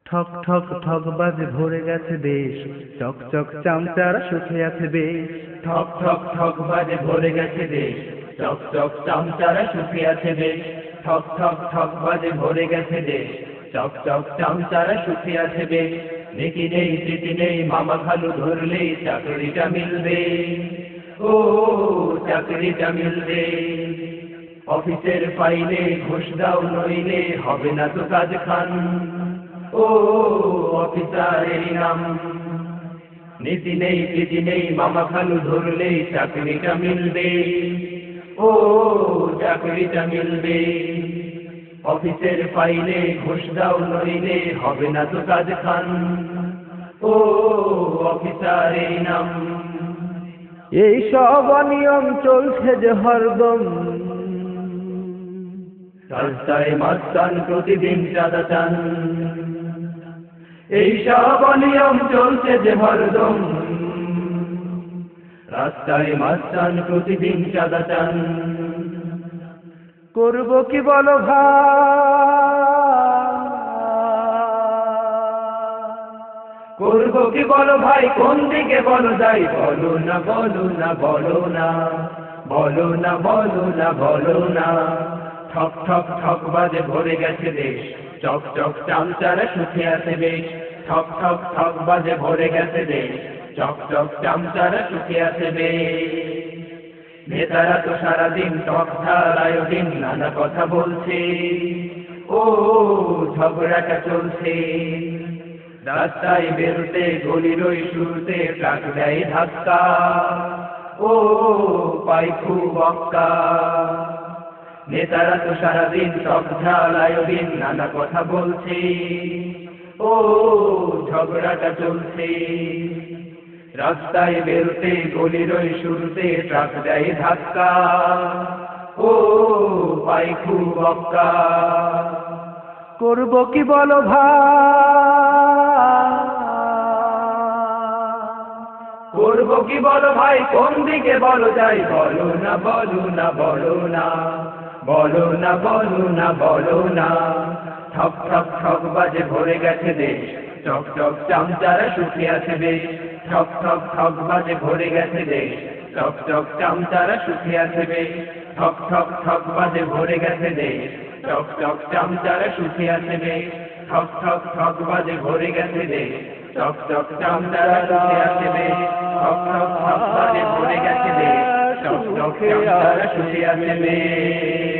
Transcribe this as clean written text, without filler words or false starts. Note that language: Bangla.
ঠক ঠক ঠক বাজে ভরে গেছে দেশ, চক চক চামচারা সুখে আছে বেশ। ঠক ঠক ঠক বাজে ভরে গেছে দেশ, চক চক চামচারা সুখে আছে বেশ। ঠক ঠক ঠক বাজে ভরে গেছে দেশ, চক চক চামচারা সুখে আছে বেশ। নেকি নেই স্মৃতি নেই, মামা খালু ধরলেই চাকরিটা মিলবে, ও চাকরিটা মিলবে। অফিসের ফাইলে ঘুষ দাও নইলে হবে না তো কাজ খান, ও অফিসারের নাম। নীতি নেই স্মৃতি নেই, মামা খালু ধরলেই চাকরিটা মিলবে, ও চাকরিটা মিলবে। অফিসের ফাইলে ঘুষ দাও নইলে হবে না তো কাজ খান, ও অফিসারের নাম। এই সব অনিয়ম চলছে যে হরদম, রাস্তায় মাস্তান প্রতিদিন চাঁদা চান। এই সব অনিয়ম চলছে যে হরদম, রাস্তায় মাস্তান প্রতিদিন চাঁদা চান। করব কি বলো ভাই, করব কি বলো ভাই, কোন দিকে বলো যাই, বলো না বলো না বলো না, বলো না বলো না বলো না। ঠক ঠক ঠক বাজে ভরে গেছে দেশ, চক চক চামচারা সুখে আছে বেশ। ঠক ঠক ঠক বাজে ভরে গেছে দেশ, চক চক চামচারা সুখে আছে বেশ। নেতারা তো সারাদিন টক ঝাল আয়োডিন নানা কথা বলছে, ও ঝগড়াটা চলছে। রাস্তায় বেরোতে গলির ওই শুরুতে ট্রাক দেয় ধাক্কা, ও পাই খুব বক্কা। নেতারা তো সারাদিন টক ঝাল আয়োডিন নানা কথা বলছে, ও ঝগড়াটা চলছে। রাস্তায় বেরোতে গলির ওই শুরুতে ট্রাক দেয় ধাক্কা, ও পাই খুব বক্কা। করব কি বলো ভাই, করব কি বলো ভাই, কোন দিকে বলো যাই, বলো না বলো না বলো না, বলো না বলো না বলো না। ঠক ঠক ঠক বাজে ভরে গেছে দেশ, চক চক চামচারা সুখে আছে বেশ। ঠক ঠক ঠক বাজে ভরে গেছে দেশ, চক চক চামচারা সুখে আছে বেশ। ঠক ঠক ঠক বাজে ভরে গেছে দেশ, চক চক চামচারা সুখে আছে বেশ। ঠক ঠক ঠক বাজে ভরে গেছে দেশ, চক চক চামচারা সুখে আছে বেশ। ঠক ঠক ঠক বাজে ভরে গেছে দেশ, চক চক চামচারা সুখে আছে বেশ।